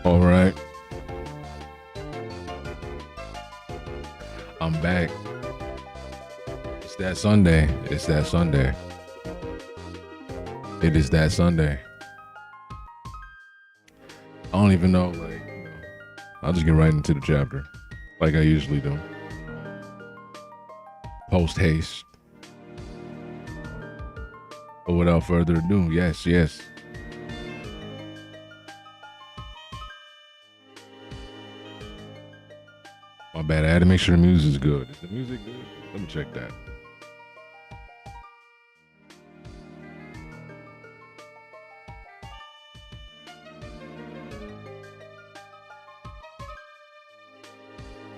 All right, I'm back. It's that Sunday. It's that Sunday. It is that Sunday. I don't even know, I'll just get right into the chapter, like I usually do. Post haste. But without further ado, yes. My bad. I had to make sure the music is good. Is the music good? Let me check that.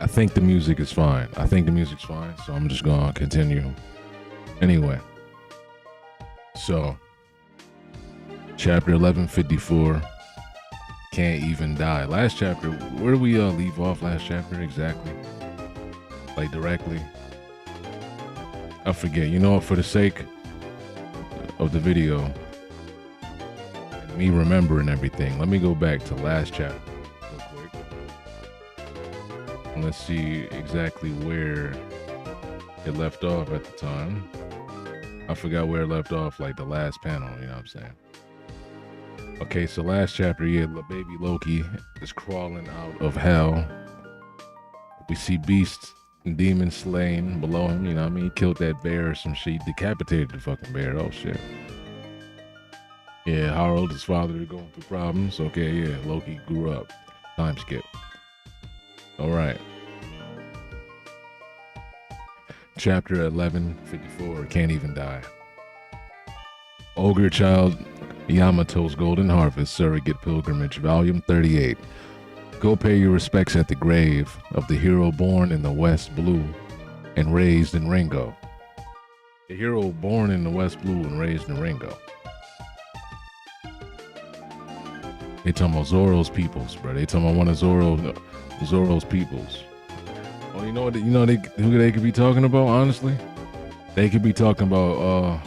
I think the music is fine. So I'm just gonna continue. Anyway, so chapter 1154. Can't even die. Last chapter, where do we leave off last chapter exactly? Like directly? I forget. You know what? For the sake of the video, and me remembering everything, let me go back to last chapter real quick. And let's see exactly where it left off at the time. I forgot where it left off, like the last panel, you know what I'm saying? Okay, so last chapter, baby Loki is crawling out of hell. We see beasts and demons slain below him, you know what I mean? He killed that bear or some shit. He decapitated the fucking bear. Oh, shit. Yeah, Harold, his father, going through problems. Okay, yeah, Loki grew up. Time skip. All right. Chapter 1154, Can't Even Die. Ogre Child Yamato's Golden Harvest, Surrogate Pilgrimage, Volume 38. Go pay your respects at the grave of the hero born in the West Blue and raised in Ringo. The hero born in the West Blue and raised in Ringo. They talking about Zoro's peoples, bro. They talking about one of Zoro's peoples. Oh, you know what? Who they could be talking about? Honestly, they could be talking about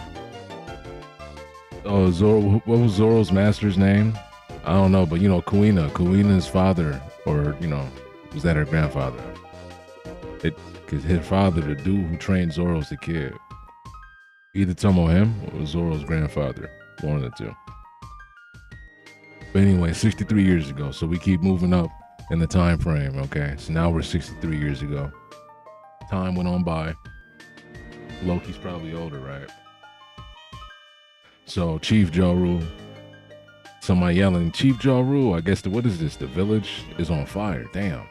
Zoro. What was Zoro's master's name? I don't know, but Kuina's father, or was that her grandfather? Because his father, the dude who trained Zoro as a kid, either talking about him or Zoro's grandfather, one of the two. But anyway, 63 years ago. So we keep moving up in the time frame. Okay, so now we're 63 years ago. Time went on by. Loki's probably older, right? So Chief Jaru, somebody yelling, Chief Jaru, I guess what is this? The village is on fire. Damn.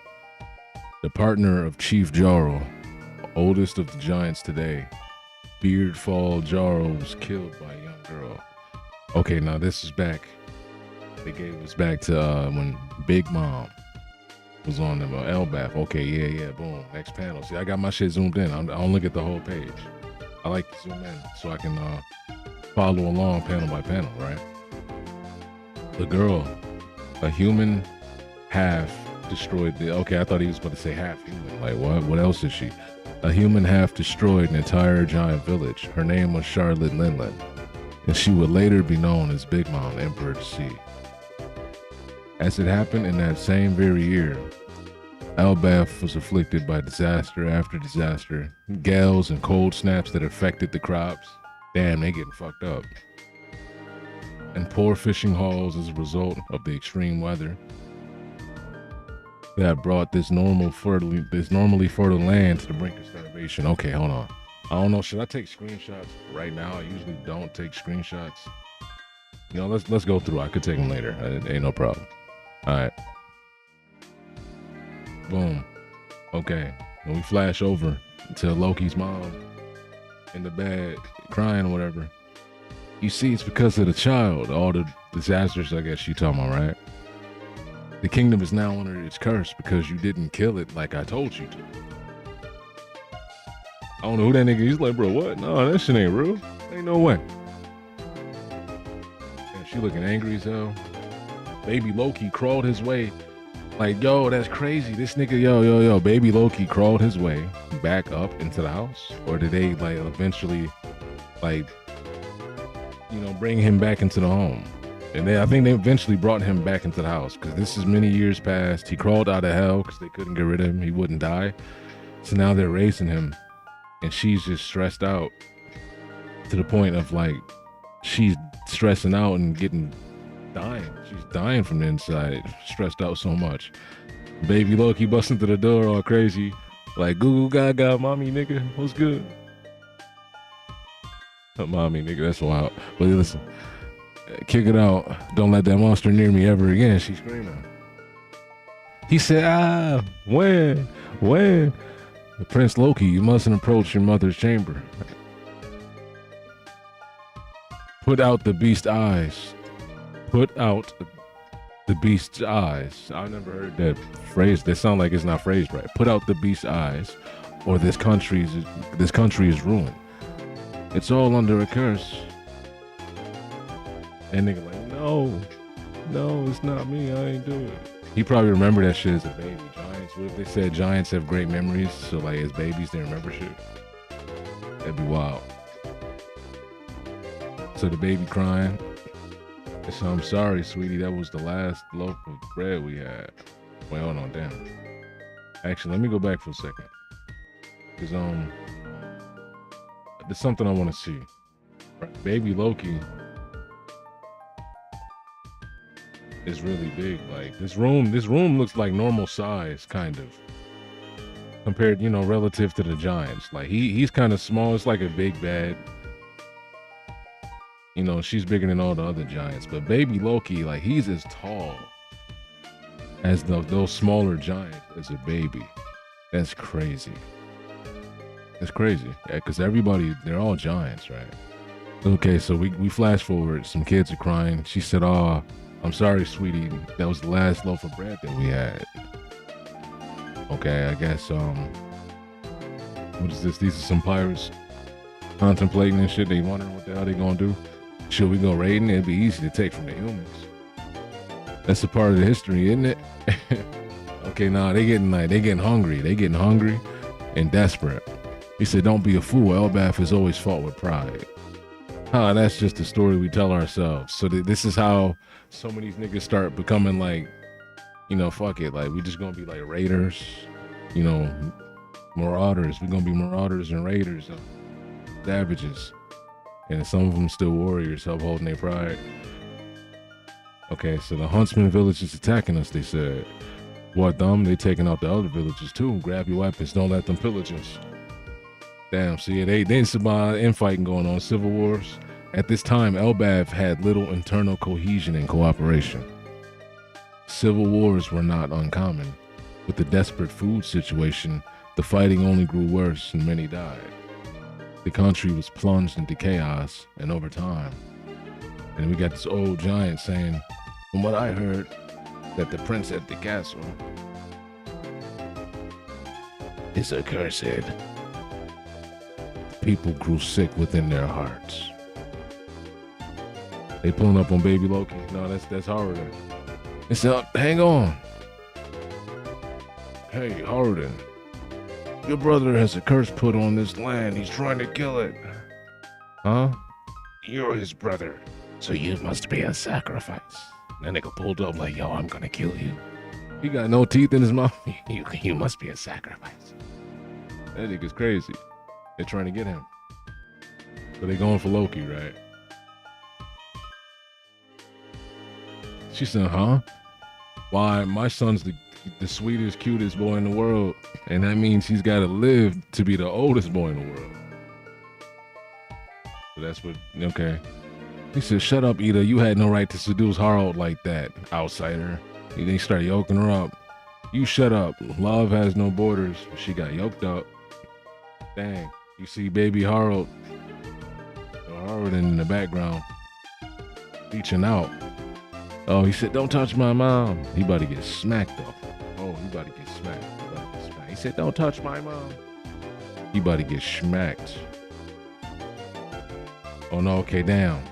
The partner of Chief Jaru, oldest of the giants today, Beardfall Jaru, was killed by a young girl. Okay, now this is back. They gave us back to when Big Mom was on them, Elbaf. Okay, yeah, boom. Next panel. See, I got my shit zoomed in. I don't look at the whole page. I like to zoom in so I can follow along panel by panel, right? The girl, a human, half destroyed the. Okay, I thought he was about to say half human. Like what? What else is she? A human half destroyed an entire giant village. Her name was Charlotte Linland, and she would later be known as Big Mom, Emperor to See. As it happened in that same very year, Elbaf was afflicted by disaster after disaster, gales and cold snaps that affected the crops. Damn, they getting fucked up. And poor fishing hauls as a result of the extreme weather that brought this normally fertile land to the brink of starvation. Okay, hold on. I don't know. Should I take screenshots right now? I usually don't take screenshots. Let's go through. I could take them later. Ain't no problem. All right. Boom. Okay. When we flash over to Loki's mom in the bed crying or whatever, you see it's because of the child. All the disasters, I guess she talking about, right? The kingdom is now under its curse because you didn't kill it like I told you to. I don't know who that nigga is. He's like, bro, what? No, that shit ain't real. Ain't no way. And she looking angry as hell. Baby Loki crawled his way. Like, yo, that's crazy. This nigga, yo. Baby Loki crawled his way back up into the house? Or did they, eventually, bring him back into the home? And I think they eventually brought him back into the house because this is many years past. He crawled out of hell because they couldn't get rid of him. He wouldn't die. So now they're raising him, and she's just stressed out to the point of like she's stressing out and dying. She's dying from the inside, stressed out so much. Baby Loki busting through the door all crazy, like goo goo gaga, mommy nigga, what's good? Mommy nigga, that's wild. But listen, kick it out. Don't let that monster near me ever again. She's screaming. He said, when? Prince Loki, you mustn't approach your mother's chamber. Put out the beast's eyes. Put out the beast's eyes. I never heard that phrase. That sound like it's not phrased right. Put out the beast's eyes, or this country is ruined. It's all under a curse. And nigga like, no, it's not me. I ain't do it. He probably remember that shit as a baby. Giants. What if they said giants have great memories? So like as babies, they remember shit. That'd be wild. So the baby crying. So I'm sorry, sweetie. That was the last loaf of bread we had. Wait, hold on, damn. Actually, let me go back for a second. Cause there's something I want to see. Baby Loki is really big. Like this room looks like normal size, kind of. Compared, relative to the giants. Like he's kind of small. It's like a big bed. She's bigger than all the other giants. But baby Loki, like he's as tall as those smaller giants as a baby. That's crazy. It's crazy. Yeah, because they're all giants, right? Okay, so we flash forward. Some kids are crying. She said, "Oh, I'm sorry, sweetie. That was the last loaf of bread that we had." Okay, I guess, what is this? These are some pirates contemplating and shit. They wondering what the hell they gonna do. Should we go raiding? It'd be easy to take from the humans. That's a part of the history, isn't it? Okay, nah, they getting hungry. They getting hungry and desperate. He said, "Don't be a fool. Elbaf has always fought with pride." That's just a story we tell ourselves. So this is how some of these niggas start becoming like, fuck it. Like, we just gonna be like raiders, marauders. We're gonna be marauders and raiders, savages. And some of them still warriors, upholding their pride. Okay, so the Huntsman village is attacking us, they said. What, dumb? They taking out the other villages too. Grab your weapons, don't let them pillage us. Damn, so yeah, they some infighting going on, civil wars. At this time, Elbaf had little internal cohesion and cooperation. Civil wars were not uncommon. With the desperate food situation, the fighting only grew worse and many died. The country was plunged into chaos, and over time. And we got this old giant saying, from what I heard, that the prince at the castle is accursed. People grew sick within their hearts. They pulling up on baby Loki. No, that's Harden. They said, hang on. Hey, Harden. Your brother has a curse put on this land. He's trying to kill it. Huh? You're his brother, so you must be a sacrifice. That nigga pulled up like, yo, I'm gonna kill you. He got no teeth in his mouth. You must be a sacrifice. That nigga's crazy. They're trying to get him. So they going for Loki, right? She said, huh? Why, my son's the sweetest, cutest boy in the world. And that means he's got to live to be the oldest boy in the world. So that's what, okay. He said, shut up, Ida. You had no right to seduce Harold like that, outsider. And then he started yoking her up. You shut up. Love has no borders. She got yoked up. Dang. You see baby Harold. Harold in the background. Reaching out. Oh, he said, don't touch my mom. He about to get smacked though. Oh, he about to get smacked. He said, don't touch my mom. He about to get smacked. Oh no, okay, down.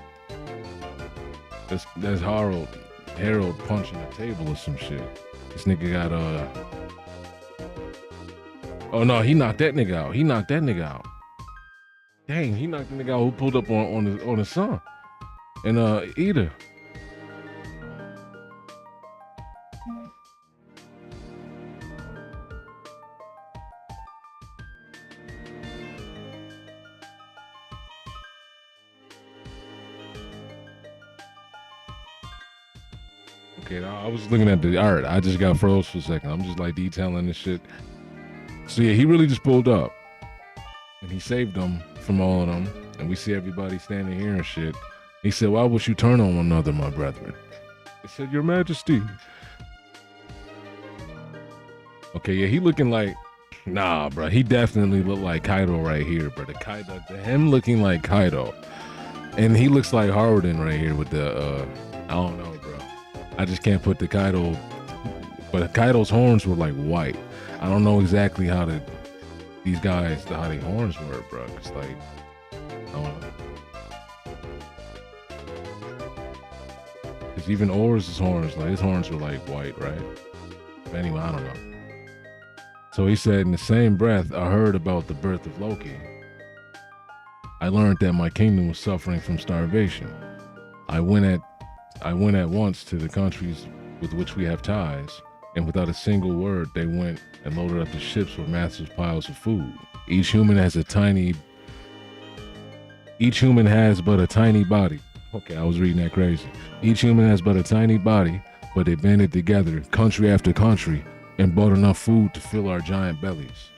That's Harold punching the table or some shit. This nigga got oh no, he knocked that nigga out. Dang, he knocked the nigga out who pulled up on the son. And Ida. Okay, I was looking at the art. I just got froze for a second. I'm just like detailing this shit. So yeah, he really just pulled up, and he saved them from all of them. And we see everybody standing here and shit. He said, "Why would you turn on one another, my brethren?" He said, "Your Majesty." Okay, yeah, he looking like, nah, bro. He definitely looked like Kaido right here, bro. Him looking like Kaido, and he looks like Harden right here with the, I don't know, bro. I just can't put the Kaido, but Kaido's horns were like white. I don't know exactly how these guys, how their horns were, bro. It's like, I don't know. Because even Oars' horns, like his horns were like white, right? But anyway, I don't know. So he said, in the same breath, I heard about the birth of Loki. I learned that my kingdom was suffering from starvation. I went at once to the countries with which we have ties, and without a single word, they went and loaded up the ships with massive piles of food. Each human has but a tiny body. Okay, I was reading that crazy. Each human has but a tiny body, but they banded together, country after country, and bought enough food to fill our giant bellies.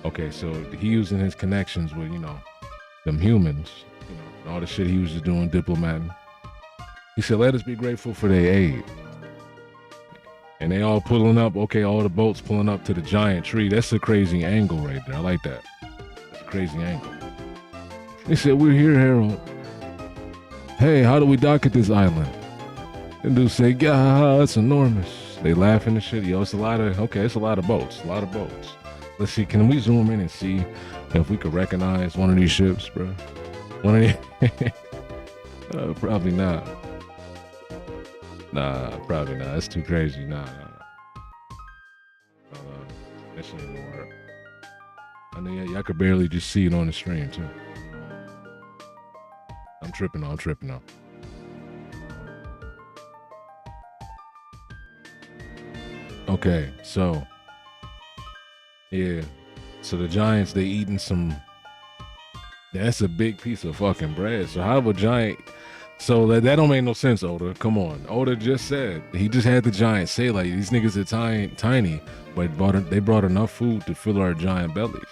Okay, so he using his connections with, them humans, and all the shit he was just doing, diplomating. He said, let us be grateful for their aid. And they all pulling up, okay, all the boats pulling up to the giant tree. That's a crazy angle right there. I like that. That's a crazy angle. He said, we're here, Harold. Hey, how do we dock at this island? And dude say, yeah, it's enormous. They laughing and shit. Yo, it's a lot of boats. A lot of boats. Let's see, can we zoom in and see if we could recognize one of these ships, bro? One of these? Probably not. Nah, probably not. That's too crazy. Nah. That shit ain't gonna work. I know y'all could barely just see it on the stream, too. I'm tripping on. Okay, so yeah, so the Giants, they eating that's a big piece of fucking bread. So how would Giant, so that don't make no sense, Oda. Come on. Oda just said, he just had the Giants say like, these niggas are tiny, but they brought enough food to fill our giant bellies.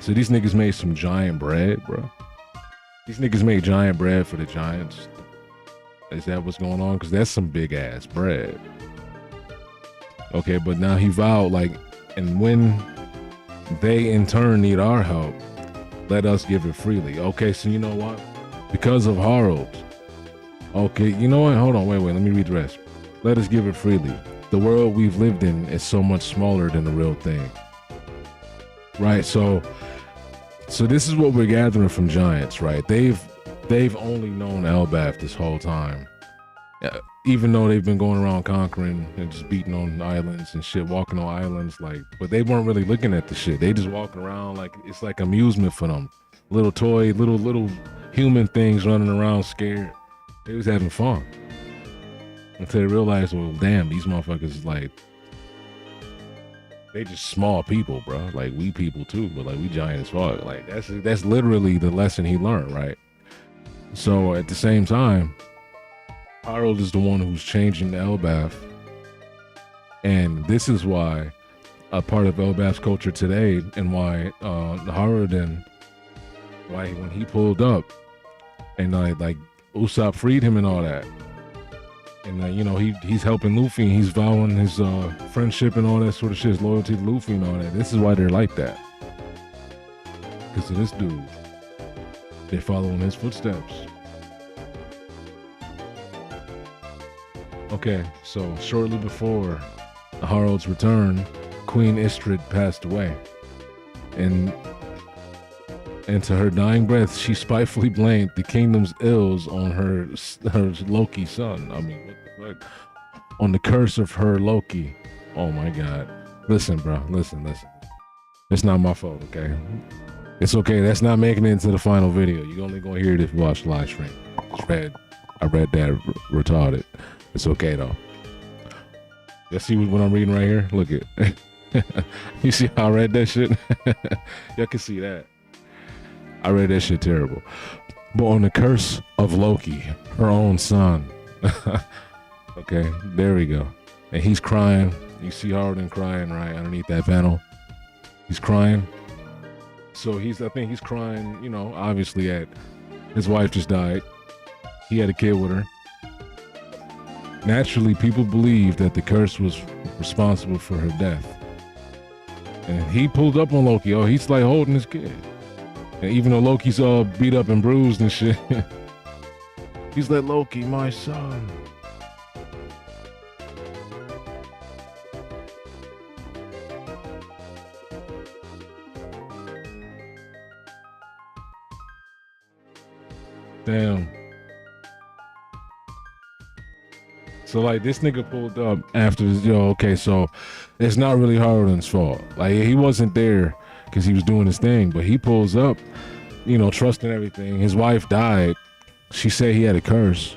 So these niggas made some giant bread, bro. These niggas made giant bread for the Giants. Is that what's going on? Because that's some big ass bread. Okay, but now he vowed, like, and when they in turn need our help, let us give it freely. Okay, so you know what? Because of Harold. Okay, you know what? Hold on, wait, let me read the rest. Let us give it freely. The world we've lived in is so much smaller than the real thing. Right, so this is what we're gathering from Giants, right? They've only known Elbaf this whole time. Even though they've been going around conquering and just beating on islands and shit, walking on islands, like, but they weren't really looking at the shit. They just walking around like it's like amusement for them. Little toy, little human things running around scared. They was having fun. Until they realized, well, damn, these motherfuckers, like, they just small people, bro. Like, we people too, but like, we giant as fuck. Like, that's literally the lesson he learned, right? So at the same time, Harold is the one who's changing the Elbaf. And this is why a part of Elbaf's culture today, and why Haruden, why when he pulled up and like Usopp freed him and all that, and he's helping Luffy and he's vowing his friendship and all that sort of shit, his loyalty to Luffy and all that. This is why they're like that, because of this dude. They're following his footsteps. Okay, so shortly before Harold's return, Queen Istrid passed away. And to her dying breath, she spitefully blamed the kingdom's ills on her Loki son. I mean, what the fuck? On the curse of her Loki. Oh my God. Listen, bro. Listen. It's not my fault, okay? It's okay. That's not making it into the final video. You're only going to hear it if you watch the live stream. I read that retarded. It's okay though. Let's see what I'm reading right here. Look it. You see how I read that shit? Y'all can see that. I read that shit terrible. But on the curse of Loki, her own son. Okay, there we go. And he's crying. You see Haraldin crying right underneath that panel. He's crying. So I think he's crying, you know, obviously at his wife just died. He had a kid with her. Naturally, people believe that the curse was responsible for her death. And he pulled up on Loki. Oh, he's like holding his kid. And even though Loki's all beat up and bruised and shit, he's like, Loki, my son. Damn. So like this nigga pulled up after okay, so it's not really Haraldin's fault. Like he wasn't there because he was doing his thing, but he pulls up, you know, trusting everything. His wife died. She said he had a curse.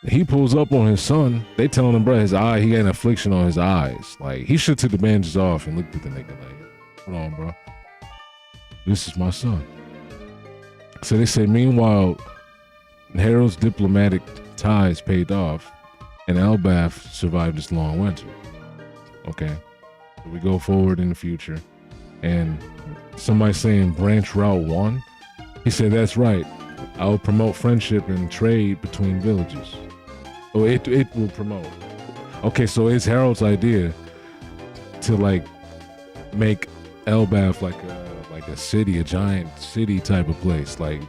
He pulls up on his son. They telling him, bro, he had an affliction on his eyes. Like he should took the bandages off and looked at the nigga like, hold on, bro. This is my son. So they say, meanwhile, Harold's diplomatic ties paid off, and Elbaf survived this long winter. Okay, so we go forward in the future, and somebody saying branch route 1. He said, that's right. I will promote friendship and trade between villages. Oh, it will promote. Okay, so it's Harold's idea to like make Elbaf like a city, a giant city type of place. Like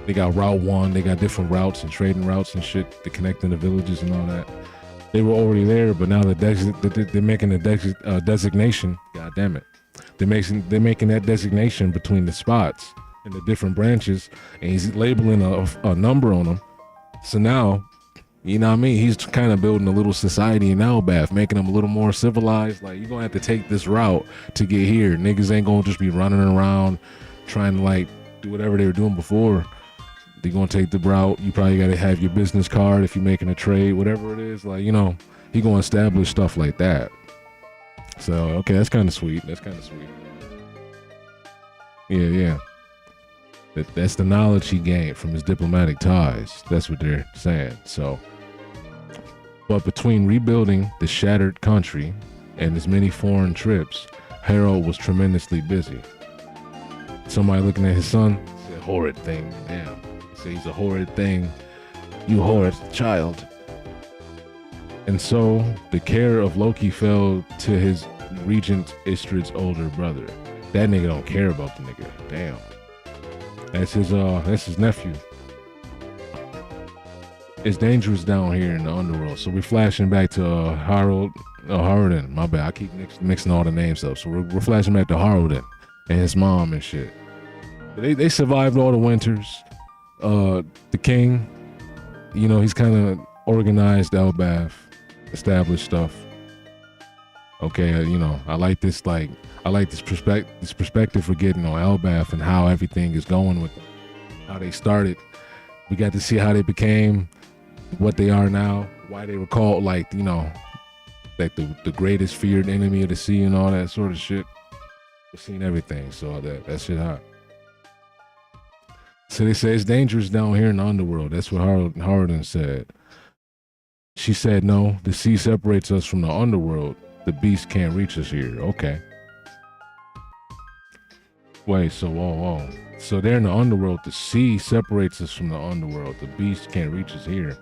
they got Route 1, they got different routes and trading routes and shit to connect in the villages and all that. They were already there, but now they're making a designation. God damn it, they're making that designation between the spots and the different branches, and he's labeling a number on them. So now, you know what I mean? He's kind of building a little society in Elbaf, making them a little more civilized. Like, you're going to have to take this route to get here. Niggas ain't going to just be running around trying to, like, do whatever they were doing before. They're going to take the route. You probably got to have your business card if you're making a trade, whatever it is. Like, you know, he going to establish stuff like that. So, okay, that's kind of sweet. That's kind of sweet. Yeah. That's the knowledge he gained from his diplomatic ties. That's what they're saying. So, but between rebuilding the shattered country and his many foreign trips, Harold was tremendously busy. Somebody looking at his son said, horrid thing. Damn. He said he's a horrid thing. You horrid child. And so the care of Loki fell to his regent Istrid's older brother. That nigga don't care about the nigga. Damn. That's his nephew. It's dangerous down here in the underworld. So we're flashing back to Haraldin. My bad. I keep mixing all the names up. So we're flashing back to Haraldin and his mom and shit. They survived all the winters. The king, you know, he's kind of organized Elbaf, established stuff. Okay, you know, I like this perspective for getting on Elbaf and how everything is going with them, how they started. We got to see how they became what they are now, why they were called, like, you know, like the greatest feared enemy of the sea and all that sort of shit. We've seen everything, so that shit hot. So they say it's dangerous down here in the underworld. That's what Haraldin said. She said, no, the sea separates us from the underworld. The beast can't reach us here. Okay. Wait, so whoa. So they're in the underworld. The sea separates us from the underworld. The beast can't reach us here.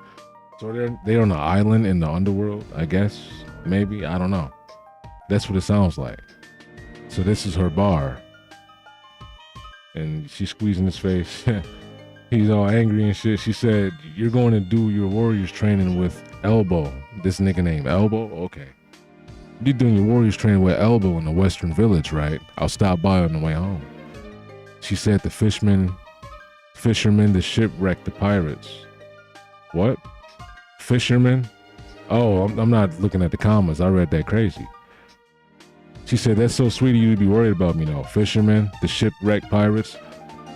So they're on an island in the underworld, I guess. Maybe. I don't know. That's what it sounds like. So this is her bar. And she's squeezing his face. He's all angry and shit. She said, you're going to do your warriors training with Elbow. This nigga named Elbow? Okay. You're doing your warriors training with Elbow in the Western Village, right? I'll stop by on the way home. She said the fishermen that shipwrecked the pirates. What? Fishermen? Oh, I'm not looking at the commas. I read that crazy. She said, that's so sweet of you to be worried about me now. Fishermen, the shipwrecked pirates,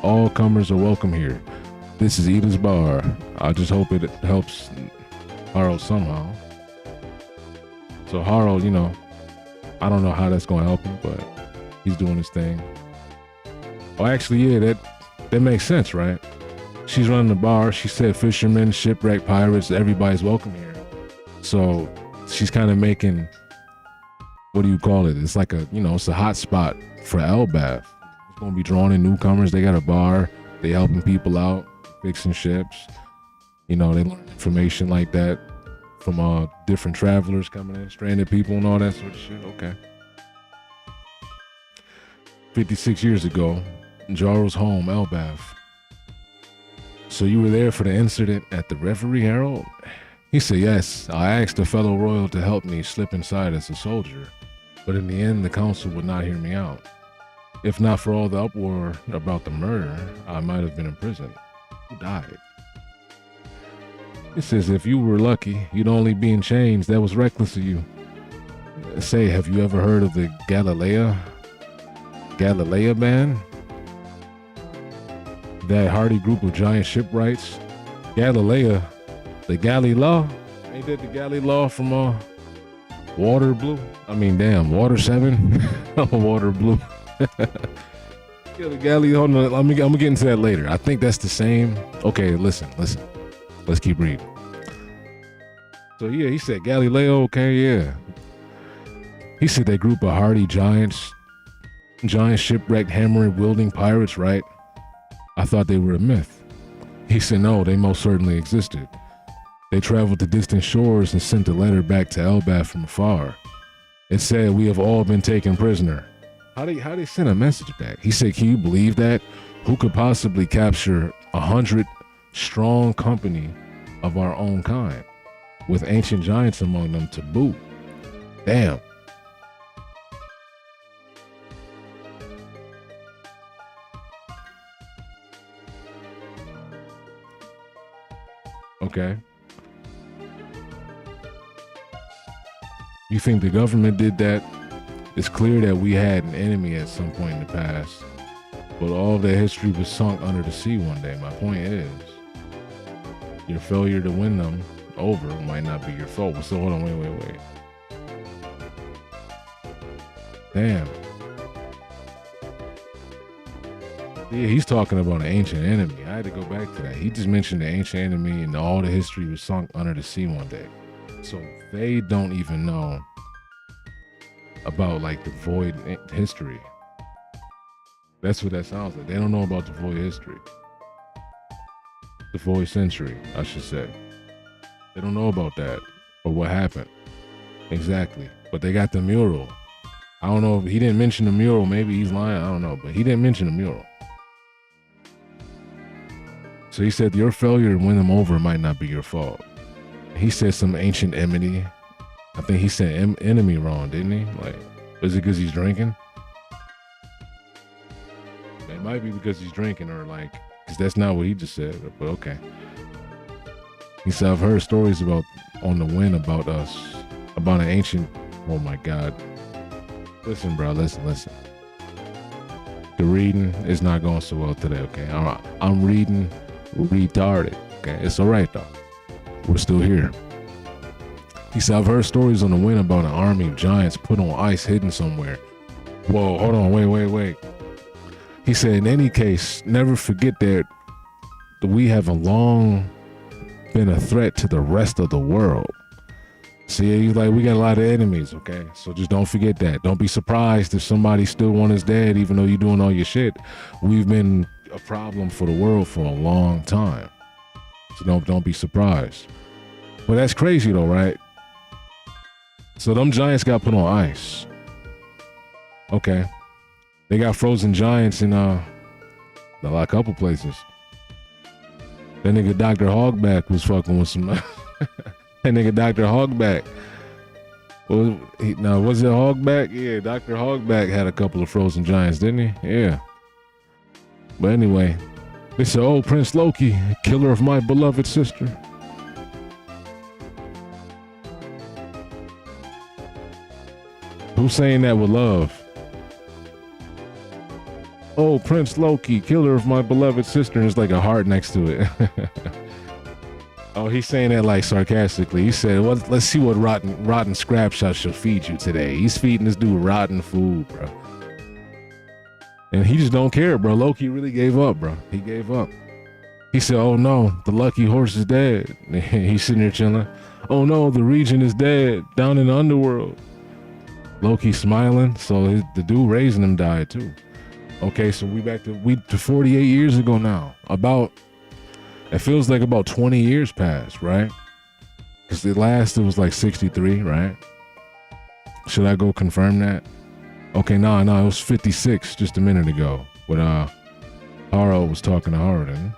all comers are welcome here. This is Eda's bar. I just hope it helps Harald somehow. So Harald, you know, I don't know how that's going to help him, but he's doing his thing. Oh, actually, yeah, that makes sense, right? She's running the bar. She said fishermen, shipwreck, pirates, everybody's welcome here. So she's kind of making, what do you call it? It's like it's a hot spot for Elbath. It's going to be drawing in newcomers. They got a bar. They helping people out, fixing ships. They learn information like that from different travelers coming in, stranded people and all that sort of shit. Okay. 56 years ago, Jarl's home, Elbath. So you were there for the incident at the Reverie, Harold? He said, yes. I asked a fellow royal to help me slip inside as a soldier, but in the end, the council would not hear me out. If not for all the uproar about the murder, I might have been in prison. Who died? It says, if you were lucky, you'd only be in chains. That was reckless of you. Say, have you ever heard of the Galilea band? That hardy group of giant shipwrights? Galilea, the Galley Law? Ain't that the Galley Law from Water Blue? Water 7? Water Blue. Yeah, the Galley, hold on, I'm gonna get into that later. I think that's the same. Okay, listen. Let's keep reading. So yeah, he said Galileo, okay, yeah. He said that group of hardy giants, giant shipwrecked, hammering, wielding pirates, right? I thought they were a myth. He said no, they most certainly existed. They traveled to distant shores and sent a letter back to Elbath from afar. It said, we have all been taken prisoner. How they send a message back? He said, can you believe that? Who could possibly capture 100 strong company of our own kind, with ancient giants among them to boot? Damn. Okay. You think the government did that? It's clear that we had an enemy at some point in the past, but all of that history was sunk under the sea one day. My point is, your failure to win them over might not be your fault. So hold on, wait. Damn. Yeah, he's talking about an ancient enemy. I had to go back to that. He just mentioned the ancient enemy and all the history was sunk under the sea one day. So they don't even know about like the void history. That's what that sounds like. They don't know about the void history. The void century, I should say. They don't know about that or what happened. Exactly. But they got the mural. I don't know if he didn't mention the mural. Maybe he's lying. I don't know. But he didn't mention the mural. So he said your failure to win them over might not be your fault. He said some ancient enmity. I think he said enemy wrong, didn't he? Like, is it because he's drinking? It might be because he's drinking, or like, because that's not what he just said. But okay. He said, I've heard stories about on the wind about us, about an ancient. Oh my God. Listen, bro. Listen. The reading is not going so well today. Okay, I'm reading retarded. Okay, it's all right though. We're still here. He said, I've heard stories on the wind about an army of giants put on ice hidden somewhere. Whoa, hold on, wait. He said, in any case, never forget that we have long been a threat to the rest of the world. See, he's like, we got a lot of enemies, okay? So just don't forget that. Don't be surprised if somebody still want us dead, even though you're doing all your shit. We've been a problem for the world for a long time. So don't be surprised. But that's crazy though, right? So them giants got put on ice. Okay. They got frozen giants in a couple places. That nigga Dr. Hogback was fucking with some that nigga Dr. Hogback. Was it Hogback? Yeah, Dr. Hogback had a couple of frozen giants, didn't he? Yeah. But anyway, they said, oh, Prince Loki, killer of my beloved sister. Who's saying that with love? Oh, Prince Loki, killer of my beloved sister. And there's like a heart next to it. Oh, he's saying that like sarcastically. He said, well, let's see what rotten scrap shot shall feed you today. He's feeding this dude rotten food, bro. And he just don't care, bro. Loki really gave up, bro. He gave up. He said, "Oh no, the lucky horse is dead." He's sitting there chilling. "Oh no, the Regent is dead down in the underworld." Loki smiling. So the dude raising him died too. Okay, so we back to 48 years ago now. It feels like about 20 years passed, right? Because it was like 63, right? Should I go confirm that? Okay, no, it was 56 just a minute ago. When Harrow was talking to Harden.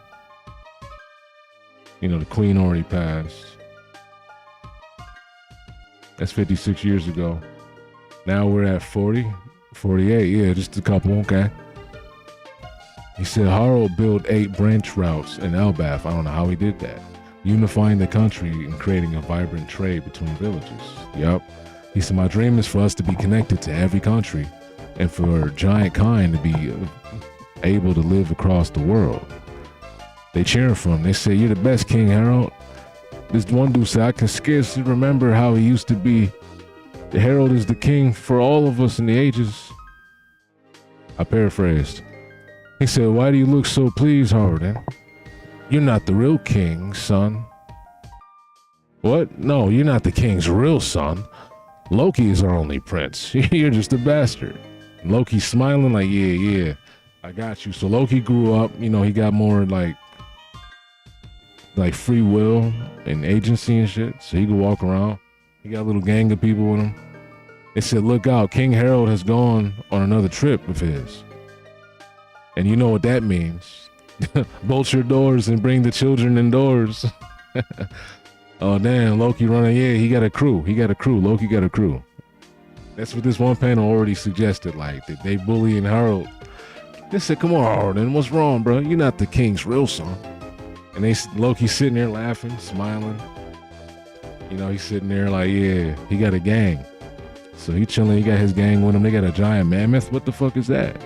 You know, the queen already passed. That's 56 years ago. Now we're at 40, 48. Yeah, just a couple. Okay. He said Harrow built 8 branch routes in Elbaf. I don't know how he did that. Unifying the country and creating a vibrant trade between villages. Yup. He said, my dream is for us to be connected to every country and for giant kind to be able to live across the world. They cheering for him. They say, you're the best, King Harold. This one dude said, I can scarcely remember how he used to be. The Herald is the king for all of us in the ages. I paraphrased. He said, why do you look so pleased, Harden? You're not the real king, son. What? No, you're not the king's real son. Loki is our only prince. You're just a bastard. Loki's smiling like, yeah, I got you. So Loki grew up, you know, he got more like free will and agency and shit. So he could walk around. He got a little gang of people with him. They said, look out, King Harold has gone on another trip of his. And you know what that means. Bolt your doors and bring the children indoors. Oh, damn, Loki running. Yeah, he got a crew. Loki got a crew. That's what this one panel already suggested. Like, that they bullying Harold. They said, come on, Harold, and what's wrong, bro? You're not the king's real son. And Loki sitting there laughing, smiling. You know, he's sitting there like, yeah, he got a gang. So he chilling, he got his gang with him. They got a giant mammoth. What the fuck is that?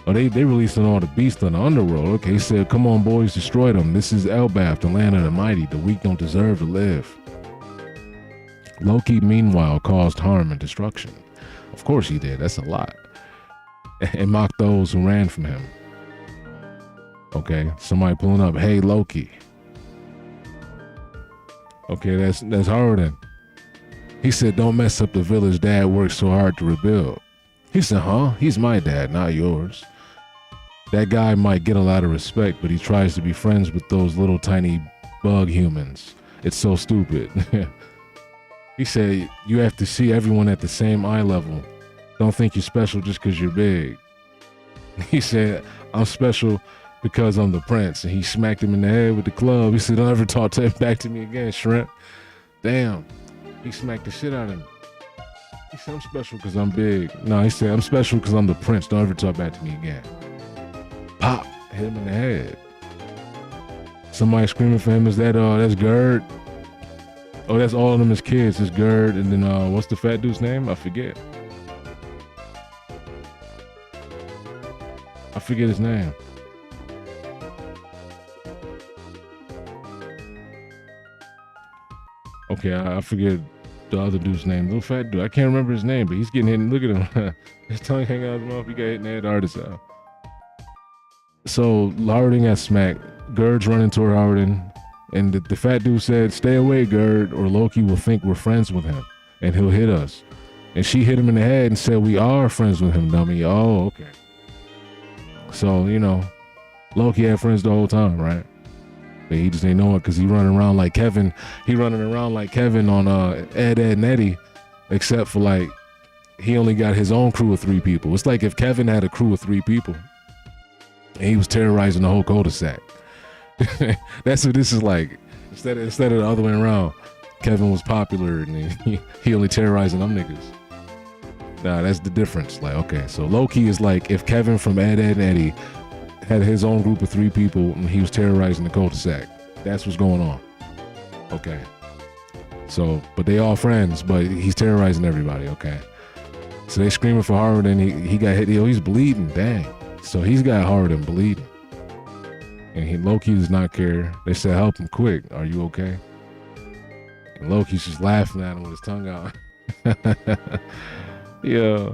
Oh, they releasing all the beasts on the underworld. Okay, he said, come on, boys, destroy them. This is Elbaf, the land of the mighty. The weak don't deserve to live. Loki, meanwhile, caused harm and destruction. Of course he did. That's a lot. And mocked those who ran from him. Okay, somebody pulling up. Hey, Loki. Okay, that's Harden. He said, don't mess up the village Dad worked so hard to rebuild. He said, huh? He's my dad, not yours. That guy might get a lot of respect, but he tries to be friends with those little tiny bug humans. It's so stupid. He said, you have to see everyone at the same eye level. Don't think you're special just because you're big. He said, I'm special because I'm the prince. And he smacked him in the head with the club. He said, don't ever talk back to me again, shrimp. Damn. He smacked the shit out of him. He said, I'm special because I'm big. No, he said, I'm special because I'm the prince. Don't ever talk back to me again. Pop. Hit him in the head. Somebody screaming for him. Is that's Gerd? Oh, that's all of them as kids. It's Gerd. And then, what's the fat dude's name? I forget his name. Okay, I forget the other dude's name. Little fat dude. I can't remember his name, but he's getting hit. Look at him. His tongue hanging out of his mouth. He got hit in the head hard as hell. So Harden got smacked. Gerd's running toward Harden. And the fat dude said, stay away, Gerd, or Loki will think we're friends with him. And he'll hit us. And she hit him in the head and said, we are friends with him, dummy. Oh, okay. So, you know, Loki had friends the whole time, right? But he just ain't know it because he running around like Kevin. He running around like Kevin on Ed, and Eddie, except for like he only got his own crew of 3 people. It's like if Kevin had a crew of 3 people and he was terrorizing the whole cul-de-sac. That's what this is like. Instead of the other way around, Kevin was popular and he only terrorizing them niggas. Nah, that's the difference. Like, okay, so Loki is like if Kevin from Ed, and Eddie had his own group of 3 people and he was terrorizing the cul-de-sac. That's what's going on. Okay. So, but they all friends, but he's terrorizing everybody. Okay. So they screaming for Harden. He got hit. He's bleeding. Dang. So he's got Harden bleeding. And Loki does not care. They said, help him quick. Are you okay? And Loki's just laughing at him with his tongue out. Yeah.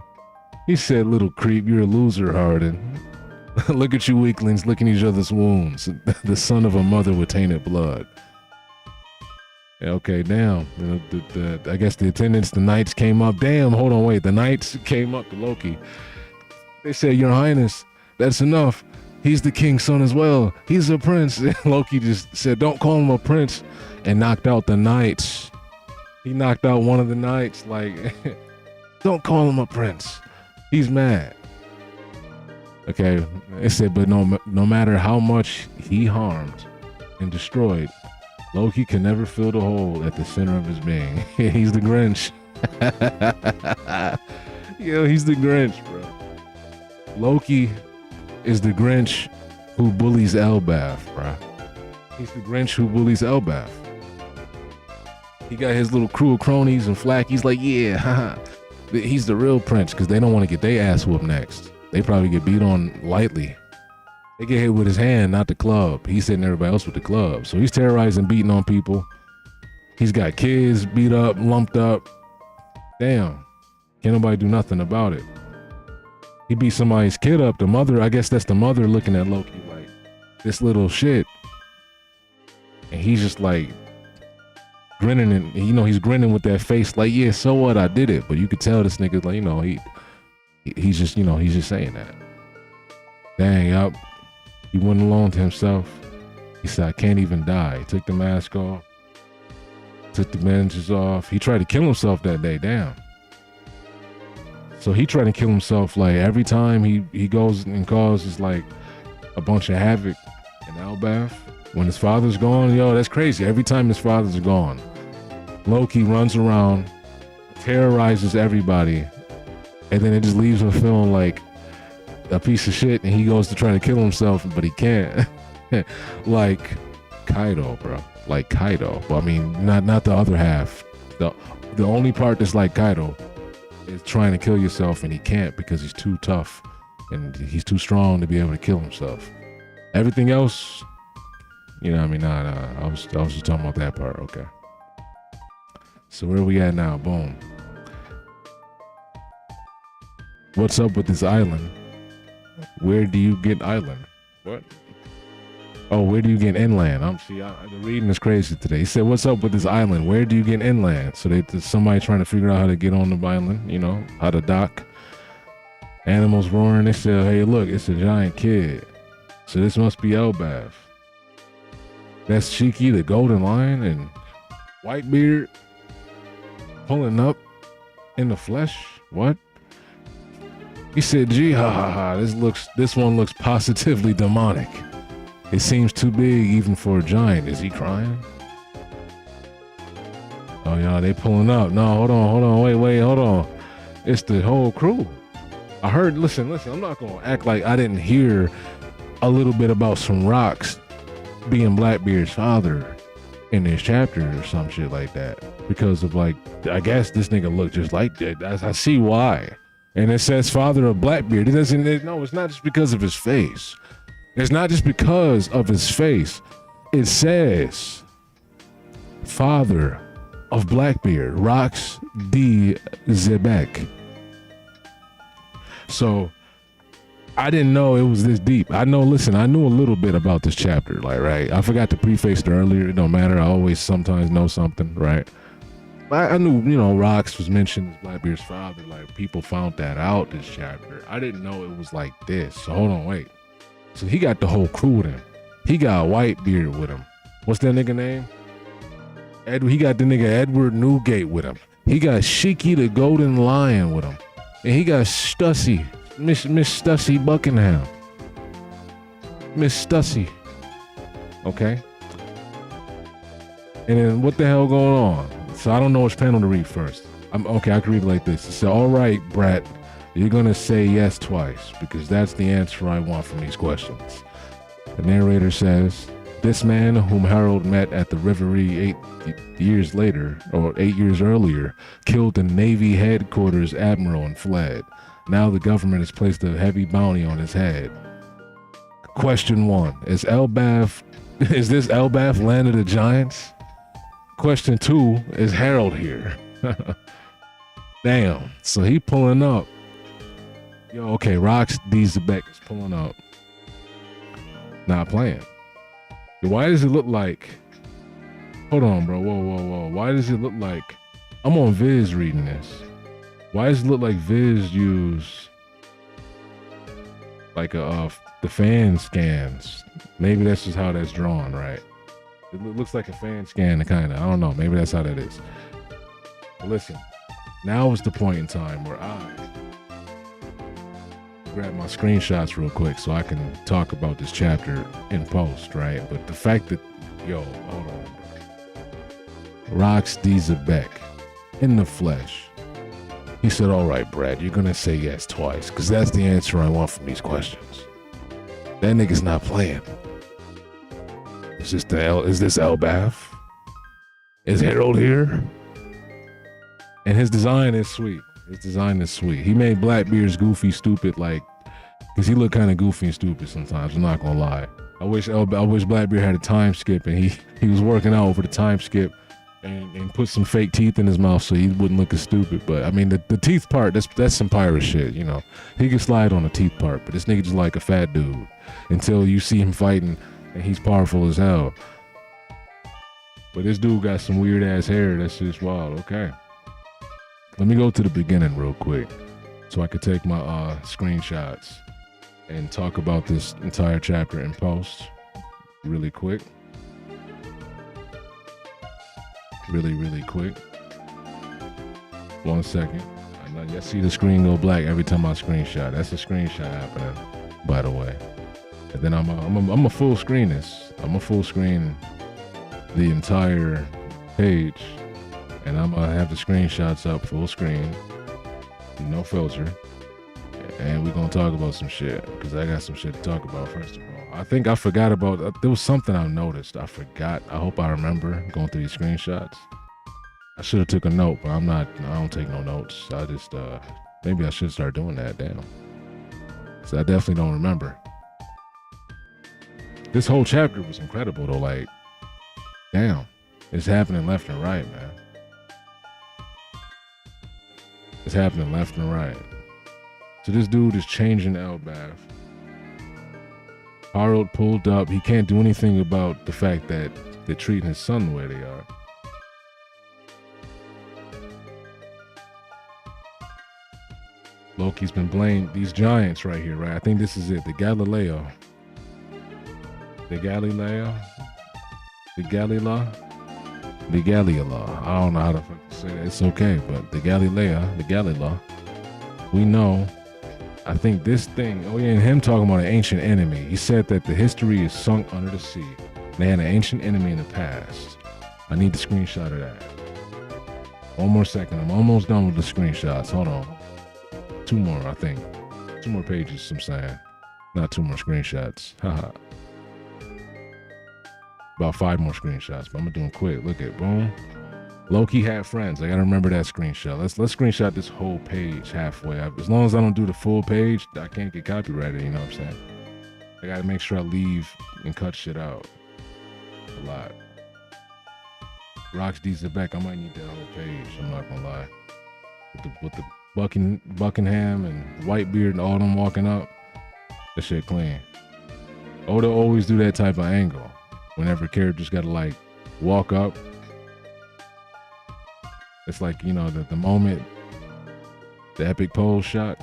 He said, little creep, you're a loser, Harden. Look at you weaklings licking each other's wounds. The son of a mother with tainted blood. Okay, damn. I guess the attendants, the knights came up. Damn, hold on, wait. The knights came up to Loki. They said, Your Highness, that's enough. He's the king's son as well. He's a prince. Loki just said, don't call him a prince, and knocked out the knights. He knocked out one of the knights, like, don't call him a prince. He's mad. Okay, it said, but no matter how much he harmed and destroyed, Loki can never fill the hole at the center of his being. He's the Grinch. Yo, he's the Grinch, bro. Loki is the Grinch who bullies Elbaf, bro. He's the Grinch who bullies Elbaf. He got his little crew of cronies and flack. He's like, yeah, haha. He's the real prince because they don't want to get their ass whooped next. They probably get beat on lightly. They get hit with his hand, not the club. He's hitting everybody else with the club. So he's terrorizing, beating on people. He's got kids beat up, lumped up. Damn. Can't nobody do nothing about it. He beat somebody's kid up. The mother, I guess that's the mother looking at Loki like, this little shit. And he's just like grinning and, you know, he's grinning with that face like, yeah, so what? I did it. But you could tell this nigga, like, you know, he's just, you know, he's just saying that. Dang, yup. He went alone to himself. He said, I can't even die. He took the mask off, took the bandages off. He tried to kill himself that day. Damn. So he tried to kill himself like every time he goes and causes like a bunch of havoc in Elbaf. When his father's gone, yo, that's crazy. Every time his father's gone, Loki runs around, terrorizes everybody, and then it just leaves him feeling like a piece of shit, and he goes to try to kill himself, but he can't. Like Kaido, bro. Like Kaido. Well, I mean, not the other half. The only part that's like Kaido is trying to kill yourself, and he can't because he's too tough and he's too strong to be able to kill himself. Everything else, you know what I mean? Nah. I was just talking about that part. Okay. So where are we at now? Boom. What's up with this island? Where do you get island? What? Oh, where do you get inland? The reading is crazy today. He said, what's up with this island? Where do you get inland? So there's somebody trying to figure out how to get on the island, you know, how to dock. Animals roaring. They said, hey, look, it's a giant kid. So this must be Elbaf. That's Shiki, the golden lion, and Whitebeard pulling up in the flesh. What? He said, gee, ha ha ha, this one looks positively demonic. It seems too big even for a giant. Is he crying? Oh, yeah, they pulling up. No, hold on, wait, hold on. It's the whole crew. I heard, listen, I'm not going to act like I didn't hear a little bit about some rocks being Blackbeard's father in this chapter or some shit like that. Because of like, I guess this nigga looked just like that. I see why. And it says father of Blackbeard. It's not just because of his face. It's not just because of his face. It says father of Blackbeard, Rox D. Xebec. So I didn't know it was this deep. I knew a little bit about this chapter, like, right? I forgot to preface it earlier. It don't matter. I always sometimes know something, right? I knew, you know, Rox was mentioned as Blackbeard's father. Like, people found that out this chapter. I didn't know it was like this. So hold on, wait. So he got the whole crew with him. He got Whitebeard with him. What's that nigga name? He got the nigga Edward Newgate with him. He got Shiki the Golden Lion with him. And he got Stussy, Miss Stussy Buckingham. Miss Stussy. Okay? And then what the hell going on? So I don't know which panel to read first. I can read it like this. It said, all right, Brat, you're going to say yes twice because that's the answer I want from these questions. The narrator says, this man whom Harold met at the Reverie 8 years earlier, killed the Navy headquarters admiral and fled. Now the government has placed a heavy bounty on his head. Question 1, is this Elbaf land of the giants? Question 2, is Harold here? Damn. So he pulling up. Yo, okay, Rox D. Xebec is pulling up. not playing. Why does it look like? Hold on, bro. Whoa. Why does it look like? I'm on Viz reading this. Why does it look like Viz use like the fan scans? Maybe that's just how that's drawn, right? It looks like a fan scan, kind of. I don't know. Maybe that's how that is. But listen, now is the point in time where I grab my screenshots real quick so I can talk about this chapter in post, right? But the fact that, hold on, bro. Rox D. Zebek in the flesh. He said, all right, Brad, you're going to say yes twice because that's the answer I want from these questions. That nigga's not playing. Is this Elbaf? Is Harold here? And his design is sweet. He made Blackbeard's goofy, stupid, like, because he looked kind of goofy and stupid sometimes. I'm not going to lie. I wish Blackbeard had a time skip and he was working out over the time skip and put some fake teeth in his mouth so he wouldn't look as stupid. But I mean, the teeth part, that's some pirate shit, you know. He can slide on the teeth part, but this nigga just like a fat dude until you see him fighting and he's powerful as hell. But this dude got some weird ass hair. That's just wild. Okay. Let me go to the beginning real quick so I could take my screenshots and talk about this entire chapter in post really quick. Really quick. 1 second. I see the screen go black every time I screenshot. That's a screenshot happening, by the way. And then I'm a full screen this. I'm a full screen the entire page, and I'm gonna have the screenshots up full screen, no filter, and we're gonna talk about some shit because I got some shit to talk about. First of all, I think I forgot about. There was something I noticed. I forgot. I hope I remember going through these screenshots. I should have took a note, but I don't take no notes. I just maybe I should start doing that. Damn. So I definitely don't remember. This whole chapter was incredible though. Like, damn, it's happening left and right, man. It's happening left and right. So this dude is changing Elbaf. Harold pulled up. He can't do anything about the fact that they're treating his son the way they are. Loki's been blamed. These giants right here, right? I think this is it. The Galila. I don't know how to fucking say that. It's okay, but the Galila. We know. I think this thing, and him talking about an ancient enemy. He said that the history is sunk under the sea. They had an ancient enemy in the past. I need the screenshot of that. 1 more second. I'm almost done with the screenshots. Hold on. 2 more, I think. 2 more pages, I'm saying. Not 2 more screenshots. Haha. About 5 more screenshots, but I'm gonna do them quick. Look at boom. Loki had friends. I gotta remember that screenshot. Let's screenshot this whole page halfway. As long as I don't do the full page, I can't get copyrighted. You know what I'm saying? I gotta make sure I leave and cut shit out a lot. Rox D. Zebek, I might need that whole page. I'm not gonna lie. With the Buckingham and Whitebeard and all them walking up, that shit clean. Oh, they'll always do that type of angle. Whenever characters gotta like walk up. It's like, you know, the moment, the epic pose shot,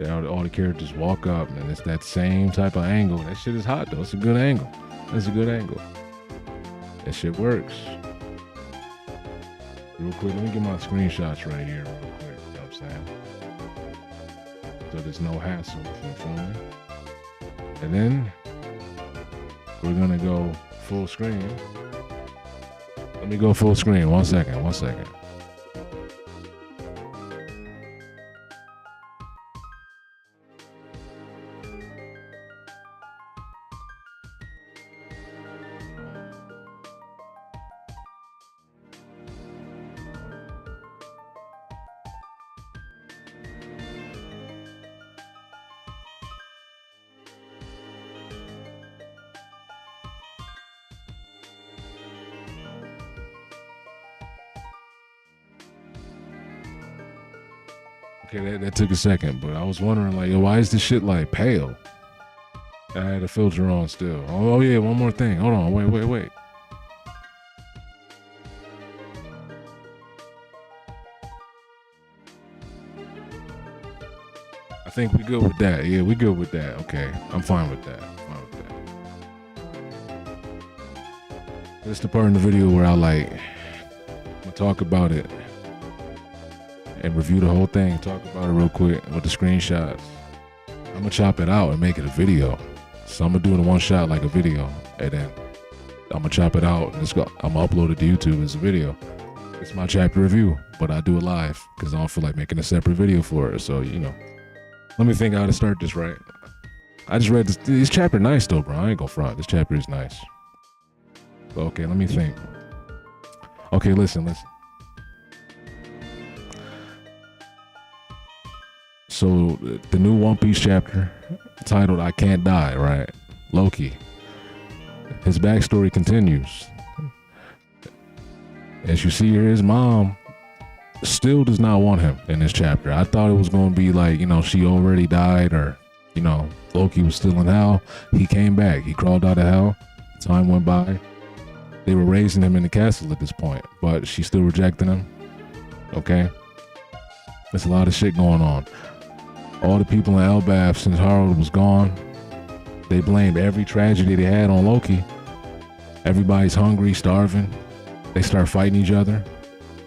all the characters walk up and it's that same type of angle. That shit is hot though. It's a good angle. That's a good angle. That shit works. Real quick, let me get my screenshots right here real quick. You know what I'm saying? So there's no hassle, you feel me? And then we're gonna go full screen. Let me go full screen. 1 second. Okay, that took a second, but I was wondering, like, yo, why is this shit like pale? I had a filter on still. Oh yeah, one more thing. Hold on, wait. I think we good with that. Yeah, we good with that. Okay, I'm fine with that. This is the part in the video where I'm gonna talk about it and review the whole thing. Talk about it real quick with the screenshots. I'm gonna chop it out and make it a video. So I'm gonna do it in one shot like a video, and then I'm gonna chop it out and I'm gonna upload it to YouTube as a video. It's my chapter review, but I do it live because I don't feel like making a separate video for it. So let me think how to start this right. I just read this chapter nice though, bro. I ain't gonna front. This chapter is nice. Okay, let me think. Okay, listen. So the new One Piece chapter titled I Can't Die, right? Loki. His backstory continues. As you see here, his mom still does not want him in this chapter. I thought it was going to be like, she already died, or, Loki was still in hell. He came back. He crawled out of hell. Time went by. They were raising him in the castle at this point, but she's still rejecting him. Okay? There's a lot of shit going on. All the people in Elbaf, since Harold was gone, they blamed every tragedy they had on Loki. Everybody's hungry, starving. They start fighting each other.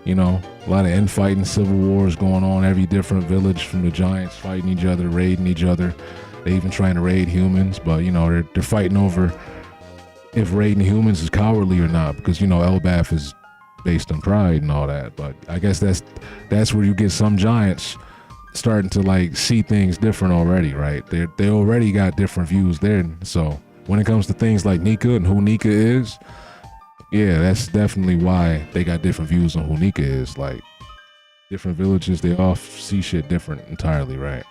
A lot of infighting, civil wars going on. Every different village from the giants fighting each other, raiding each other. They even trying to raid humans, but they're fighting over if raiding humans is cowardly or not, because Elbaf is based on pride and all that. But I guess that's where you get some giants starting to see things different already, right? They already got different views there. So when it comes to things like Nika and who Nika is, yeah, that's definitely why they got different views on who Nika is. Like, different villages, they all see shit different entirely, right?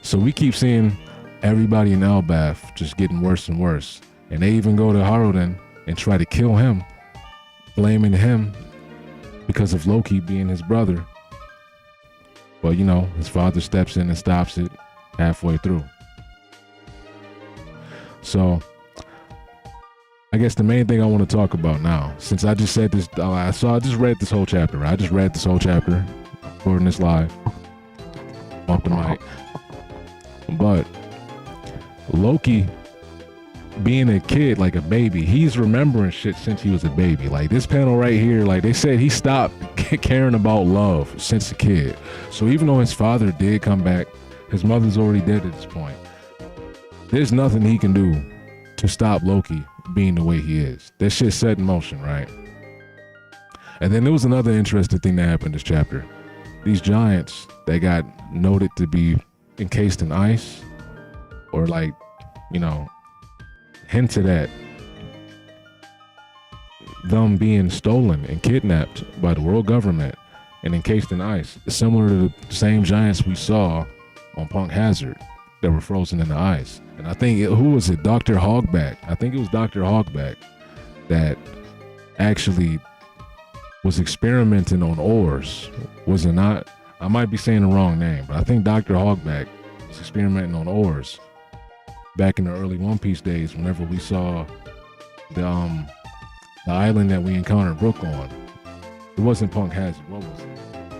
So we keep seeing everybody in Elbaf just getting worse and worse. And they even go to Haraldin and try to kill him, blaming him because of Loki being his brother. But his father steps in and stops it halfway through. So I guess the main thing I want to talk about now, since I just said this, I just read this whole chapter. Right? I just read this whole chapter, recording this live, off the mic. But Loki, being a kid, like a baby, he's remembering shit since he was a baby. Like this panel right here, like they said, he stopped caring about love since a kid. So even though his father did come back, his mother's already dead at this point. There's nothing he can do to stop Loki being the way he is. That shit's set in motion, right? And then there was another interesting thing that happened this chapter. These giants, they got noted to be encased in ice, or hinted at them being stolen and kidnapped by the world government and encased in ice, similar to the same giants we saw on Punk Hazard that were frozen in the ice. And I think, who was it? Dr. Hogback. I think it was Dr. Hogback that actually was experimenting on ores. Was it not? I might be saying the wrong name, but I think Dr. Hogback was experimenting on ores back in the early One Piece days, whenever we saw the island that we encountered Brook on. It wasn't Punk Hazard. What was it?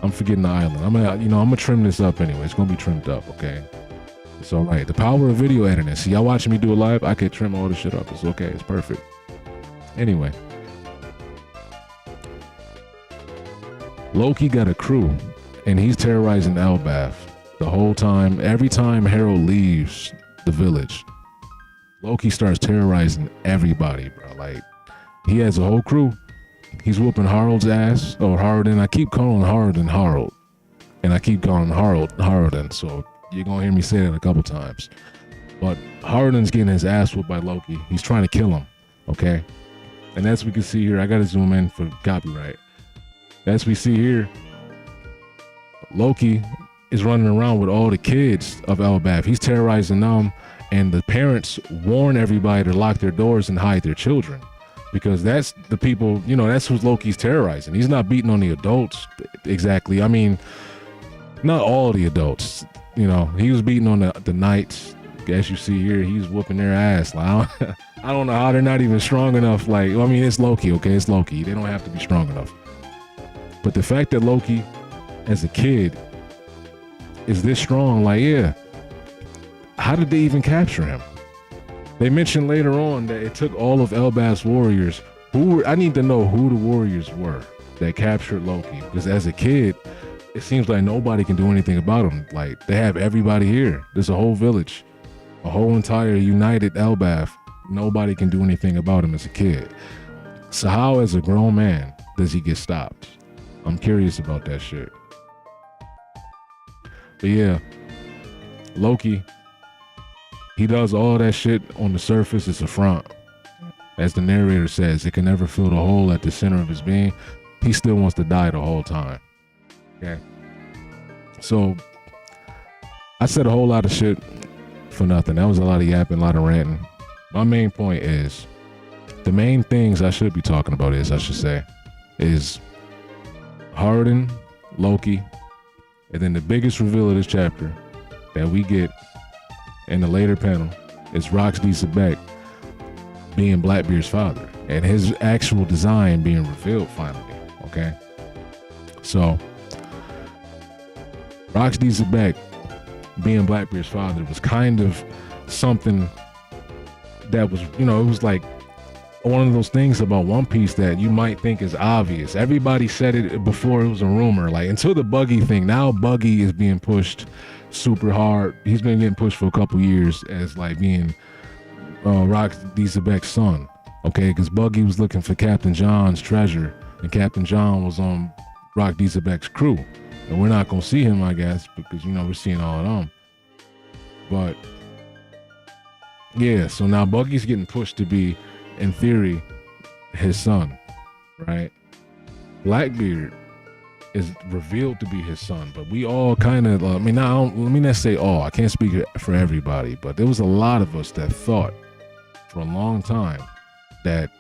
I'm forgetting the island. I'm gonna trim this up anyway. It's gonna be trimmed up, okay? It's all right. The power of video editing. See, y'all watching me do it live, I could trim all this shit up. It's okay. It's perfect. Anyway, Loki got a crew, and he's terrorizing Elbaf the whole time. Every time Harold leaves the village, Loki starts terrorizing everybody, bro. Like, he has a whole crew. He's whooping Harold's ass, or Haraldin. I keep calling Haraldin Harold, and I keep calling Harold Haraldin, so you're gonna hear me say that a couple times. But Haraldin's getting his ass whooped by Loki. He's trying to kill him, okay? And as we can see here, I gotta zoom in for copyright. As we see here, Loki is running around with all the kids of Elbaf. He's terrorizing them, and the parents warn everybody to lock their doors and hide their children, because that's the people, that's who Loki's terrorizing. He's not beating on the adults exactly. I mean, not all the adults. He was beating on the knights, as you see here, he's whooping their ass. Like, I don't know how they're not even strong enough. Like, I mean, it's Loki, okay? It's Loki. They don't have to be strong enough. But the fact that Loki, as a kid, is this strong, like, yeah, how did they even capture him? They mentioned later on that it took all of Elbaf's warriors. I need to know who the warriors were that captured Loki, because as a kid, it seems like nobody can do anything about him. Like, they have everybody here. There's a whole village, a whole entire united Elbaf. Nobody can do anything about him as a kid. So how, as a grown man, does he get stopped? I'm curious about that shit. But yeah, Loki, he does all that shit on the surface. It's a front. As the narrator says, it can never fill the hole at the center of his being. He still wants to die the whole time. Okay. So I said a whole lot of shit for nothing. That was a lot of yapping, a lot of ranting. My main point is, the main things I should be talking about is Harden, Loki, and then the biggest reveal of this chapter that we get in the later panel is Roxy Xebec being Blackbeard's father and his actual design being revealed finally. Okay. So Roxy Xebec being Blackbeard's father was kind of something that was, it was like one of those things about One Piece that you might think is obvious. Everybody said it before, it was a rumor. Like, until the Buggy thing, now Buggy is being pushed super hard. He's been getting pushed for a couple years as like being Roxy Xebec's son. Okay, because Buggy was looking for Captain John's treasure, and Captain John was on Roxy Xebec's crew. And we're not gonna see him, I guess, because we're seeing all of them. But yeah, so now Buggy's getting pushed to be, in theory, his son, right? Blackbeard is revealed to be his son, but we all kind of, let me not say all, I can't speak for everybody, but there was a lot of us that thought for a long time that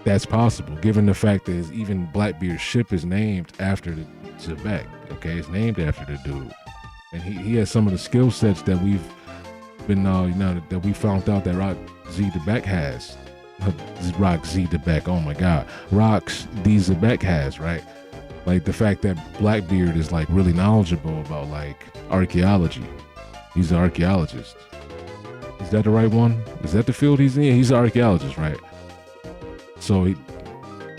that's possible, given the fact that even Blackbeard's ship is named after the Xebec, okay? It's named after the dude. And he has some of the skill sets that we've been, that we found out that Roxy Xebec has. Roxy Xebec, oh my God. Roxy Xebec has, right? Like the fact that Blackbeard is like really knowledgeable about like archaeology. He's an archaeologist. Is that the right one? Is that the field he's in? He's an archaeologist, right? So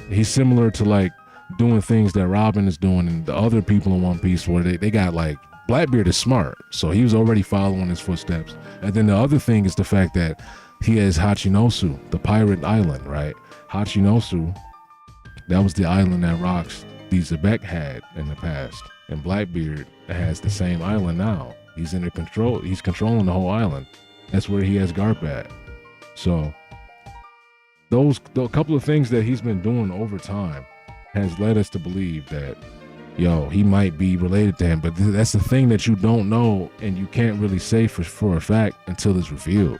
he's similar to like doing things that Robin is doing and the other people in One Piece, where they got like, Blackbeard is smart. So he was already following his footsteps. And then the other thing is the fact that he has Hachinosu, the pirate island, right? Hachinosu, that was the island that Roxy Xebec had in the past. And Blackbeard has the same island now. He's controlling the whole island. That's where he has Garp at. So a couple of things that he's been doing over time has led us to believe that, he might be related to him. But that's the thing that you don't know and you can't really say for a fact until it's revealed.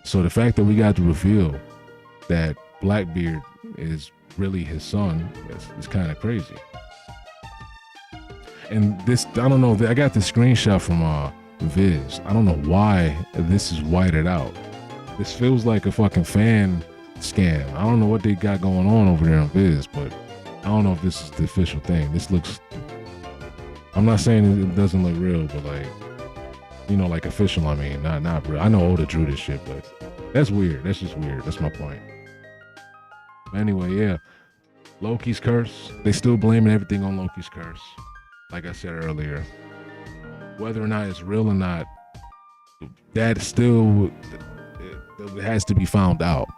So the fact that we got to reveal that Blackbeard is really his son is kind of crazy. And this, I don't know, I got this screenshot from Viz. I don't know why this is whited out. This feels like a fucking fan scam. I don't know what they got going on over there on Viz, but I don't know if this is the official thing. This looks, I'm not saying it doesn't look real, but like, like official, I mean, not real. I know Oda drew this shit, but that's weird. That's just weird. That's my point. But anyway, yeah. Loki's curse. They still blaming everything on Loki's curse. Like I said earlier. Whether or not it's real or not, that still it has to be found out.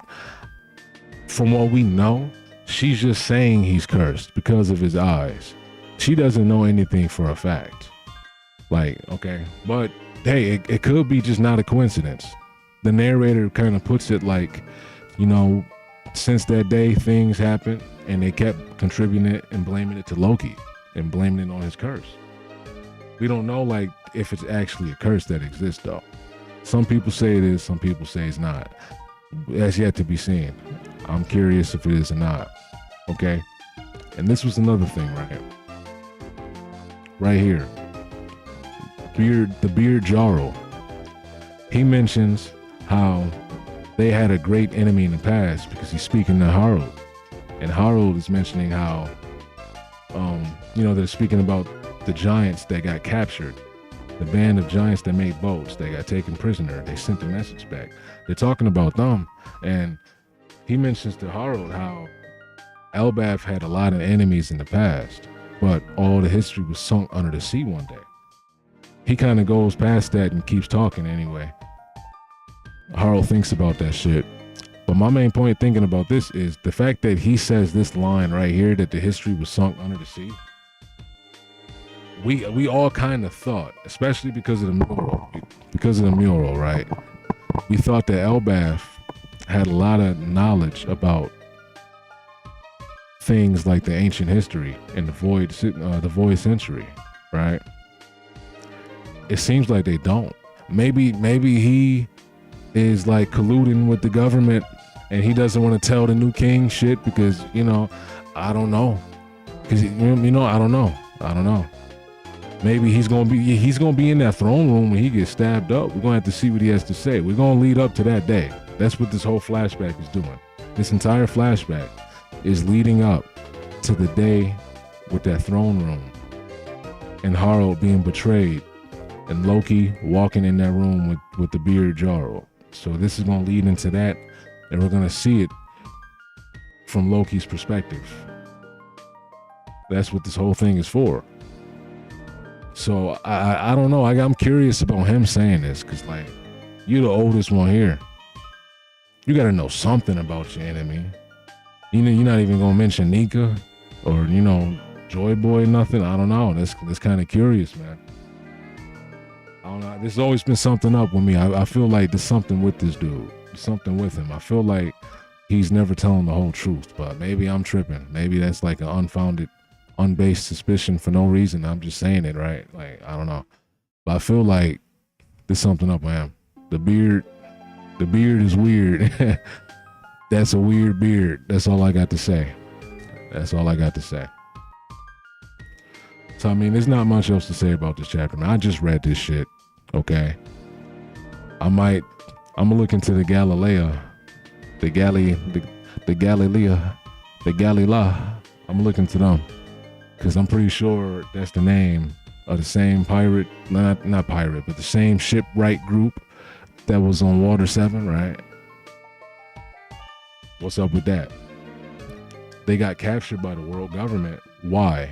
From what we know, she's just saying he's cursed because of his eyes. She doesn't know anything for a fact. Like, okay. But hey, it could be just not a coincidence. The narrator kind of puts it like, since that day things happened and they kept contributing it and blaming it to Loki and blaming it on his curse. We don't know like if it's actually a curse that exists though. Some people say it is, some people say it's not. That's yet to be seen. I'm curious if it is or not. Okay. And this was another thing, right? Right here. The Beard Jarl. he mentions how they had a great enemy in the past because he's speaking to Harold. And Harold is mentioning how, they're speaking about the giants that got captured, the band of giants that made boats, they got taken prisoner. They sent the message back. They're talking about them. And he mentions to Harold how Elbaf had a lot of enemies in the past, but all the history was sunk under the sea one day. He kind of goes past that and keeps talking anyway. Harold thinks about that shit. But my main point thinking about this is the fact that he says this line right here, that the history was sunk under the sea. We all kind of thought, especially because of the mural, right? We thought that Elbaf had a lot of knowledge about things like the ancient history and the void century, right? It seems like they don't. Maybe he is like colluding with the government and he doesn't want to tell the new king shit because, I don't know. Because, I don't know. Maybe he's gonna be in that throne room when he gets stabbed up. We're gonna have to see what he has to say. We're gonna lead up to that day. That's what this whole flashback is doing. This entire flashback is leading up to the day with that throne room and Harold being betrayed and Loki walking in that room with the bearded Jarl. So this is gonna lead into that, and we're gonna see it from Loki's perspective. That's what this whole thing is for. So I don't know. I'm curious about him saying this because, like, you're the oldest one here. You got to know something about your enemy. You're not even gonna mention Nika or Joy Boy, nothing. I don't know. That's kind of curious, man. I don't know. There's always been something up with me. I feel like there's something with this dude. There's something with him. I feel like he's never telling the whole truth, but maybe I'm tripping. Maybe that's like an unfounded, unbased suspicion for no reason. I'm just saying it, right? Like, I don't know. But I feel like there's something up with him. The beard is weird. That's a weird beard. That's all I got to say. So, I mean, there's not much else to say about this chapter, man. I just read this shit, okay? I'm gonna look into the Galilea. I'm gonna look into them. Because I'm pretty sure that's the name of the same pirate, not pirate, but the same shipwright group that was on Water 7, right? What's up with that? They got captured by the world government. Why?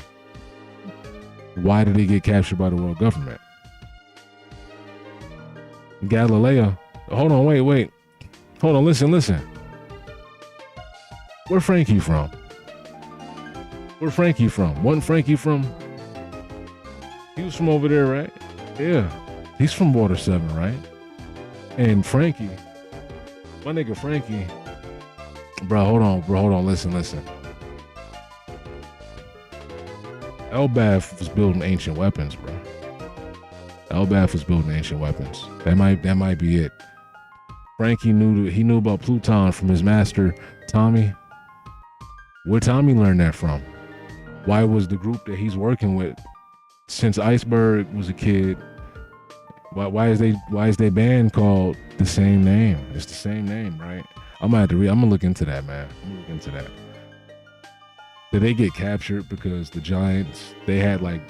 Why did they get captured by the world government? Galileo. Hold on, wait. Hold on, listen. Where Frankie from? Wasn't Frankie from? He was from over there, right? Yeah. He's from Water 7, right? And Frankie, my nigga Frankie, bro, hold on, listen. Elbaf was building ancient weapons, bro. That might be it. Frankie knew about Pluton from his master, Tommy. Where Tommy learned that from? Why was the group that he's working with, since Iceberg was a kid, why is their band called the same name? It's the same name, right? I'm gonna look into that, man. Did they get captured because the giants, they had like,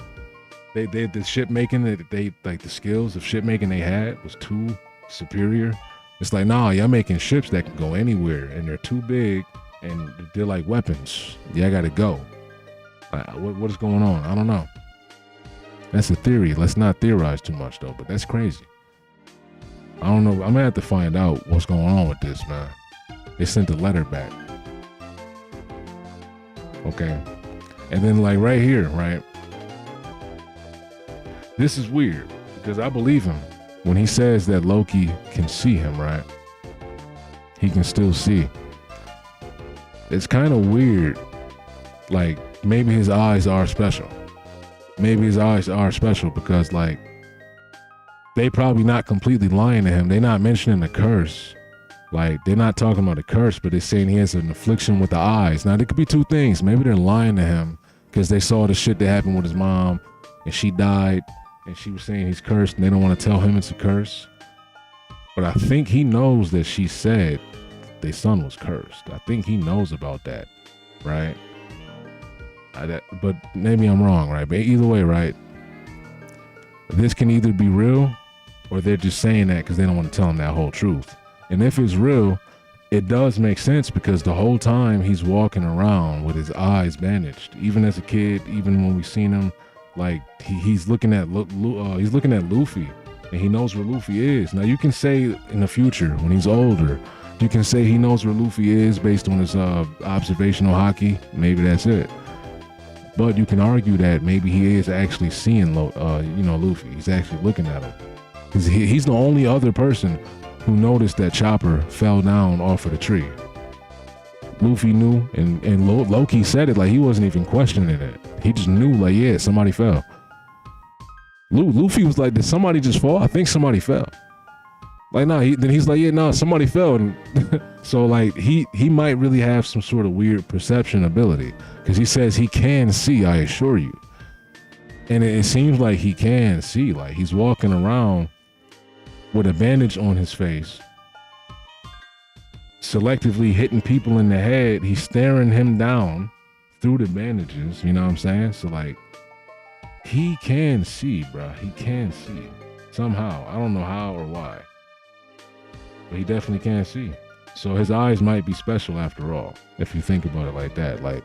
the ship making that they, like, the skills of ship making they had was too superior? It's like, nah, y'all making ships that can go anywhere and they're too big and they're like weapons. Yeah, I gotta go. What is going on? I don't know. That's a theory. Let's not theorize too much though, but that's crazy. I don't know. I'm gonna have to find out what's going on with this, man. They sent a letter back. Okay. And then, like, right here, right? This is weird because I believe him when he says that Loki can see him, right? He can still see. It's kind of weird. Like, maybe his eyes are special. Because, like, they probably not completely lying to him. They're not mentioning the curse. Like, they're not talking about the curse, but they're saying he has an affliction with the eyes. Now, there could be two things. Maybe they're lying to him because they saw the shit that happened with his mom and she died and she was saying he's cursed and they don't want to tell him it's a curse. But I think he knows that she said their son was cursed. I think he knows about that, right? But maybe I'm wrong, right? But either way, right? This can either be real or they're just saying that because they don't want to tell him that whole truth. And if it's real, it does make sense because the whole time he's walking around with his eyes bandaged. Even as a kid, even when we seen him, like he's looking at Luffy, and he knows where Luffy is. Now you can say in the future when he's older, you can say he knows where Luffy is based on his observational haki. Maybe that's it. But you can argue that maybe he is actually seeing, Luffy. He's actually looking at him. He's the only other person who noticed that Chopper fell down off of the tree. Luffy knew, and Loki said it like he wasn't even questioning it. He just knew, like, yeah, somebody fell. Luffy was like, did somebody just fall? I think somebody fell. Like, nah, then he's like, yeah, no, somebody fell. And so, like, he might really have some sort of weird perception ability because he says he can see, I assure you. And it seems like he can see. Like, he's walking around with a bandage on his face, selectively hitting people in the head. He's staring him down through the bandages, you know what I'm saying? So, like, he can see, bro. He can see somehow. I don't know how or why, but he definitely can see. So his eyes might be special after all, if you think about it like that. Like,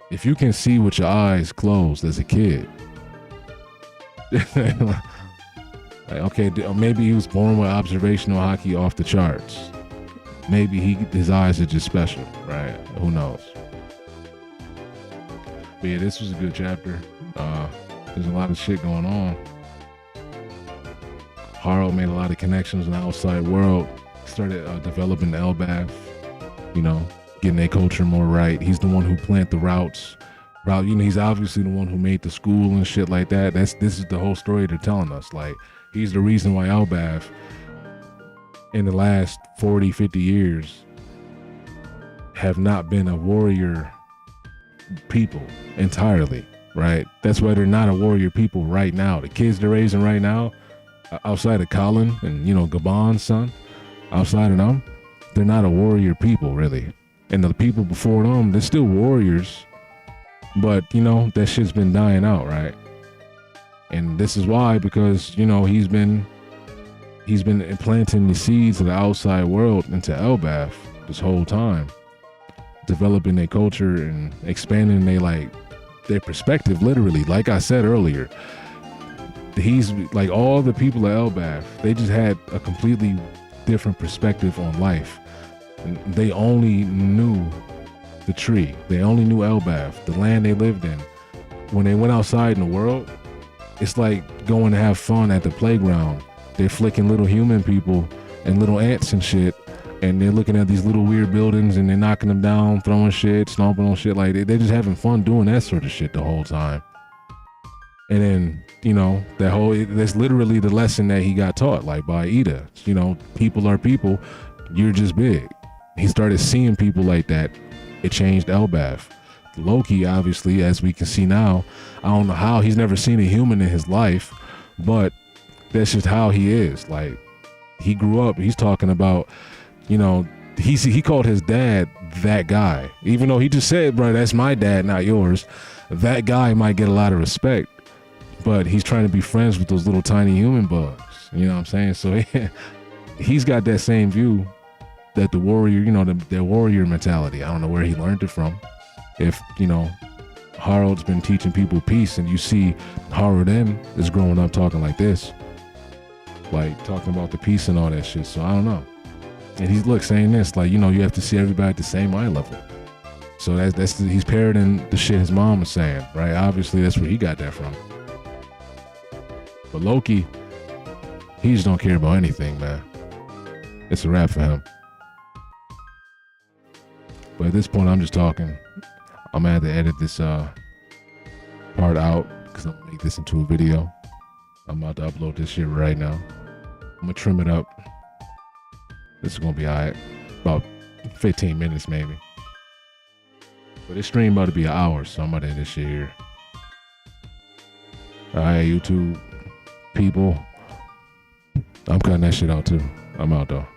if you can see with your eyes closed as a kid, like, okay, maybe he was born with observational haki off the charts. Maybe his eyes are just special, right? Who knows? But yeah, this was a good chapter. There's a lot of shit going on. Haro made a lot of connections in the outside world. Started developing the Elbaf, getting their culture more right. He's the one who planted the routes. He's obviously the one who made the school and shit like that. This is the whole story they're telling us. Like, he's the reason why Elbaf in the last 40, 50 years have not been a warrior people entirely, right? That's why they're not a warrior people right now. The kids they're raising right now, outside of Colin and, Gabon's son, outside of them, they're not a warrior people, really. And the people before them, they're still warriors, but, that shit's been dying out, right? And this is why, because, he's been implanting the seeds of the outside world into Elbaf this whole time, developing their culture and expanding their perspective, literally. Like I said earlier, he's like, all the people of Elbaf, they just had a completely different perspective on life. And they only knew the tree. They only knew Elbaf, the land they lived in. When they went outside in the world, it's like going to have fun at the playground. They're flicking little human people and little ants and shit, and they're looking at these little weird buildings and they're knocking them down, throwing shit, stomping on shit. Like, they're just having fun doing that sort of shit the whole time. And then, that's literally the lesson that he got taught, like, by Ida. People are people. You're just big. He started seeing people like that. It changed Elbaf. Loki, obviously, as we can see now, I don't know how. He's never seen a human in his life, but that's just how he is. Like, he grew up, he's talking about, he called his dad that guy. Even though he just said, bro, that's my dad, not yours. That guy might get a lot of respect, but he's trying to be friends with those little tiny human bugs. You know what I'm saying? So he's got that same view that the warrior, their warrior mentality. I don't know where he learned it from. If, Harold's been teaching people peace, and you see Harold then is growing up talking like this, like talking about the peace and all that shit. So I don't know. And he's saying this, like, you have to see everybody at the same eye level. So he's parroting the shit his mom was saying, right? Obviously that's where he got that from. But Loki, he just don't care about anything, man. It's a wrap for him. But at this point, I'm just talking. I'm gonna have to edit this part out because I'm gonna make this into a video. I'm about to upload this shit right now. I'm gonna trim it up. This is gonna be alright. About 15 minutes maybe. But this stream about to be an hour, so I'm about to end this shit here. Alright, YouTube people. I'm cutting that shit out too. I'm out though.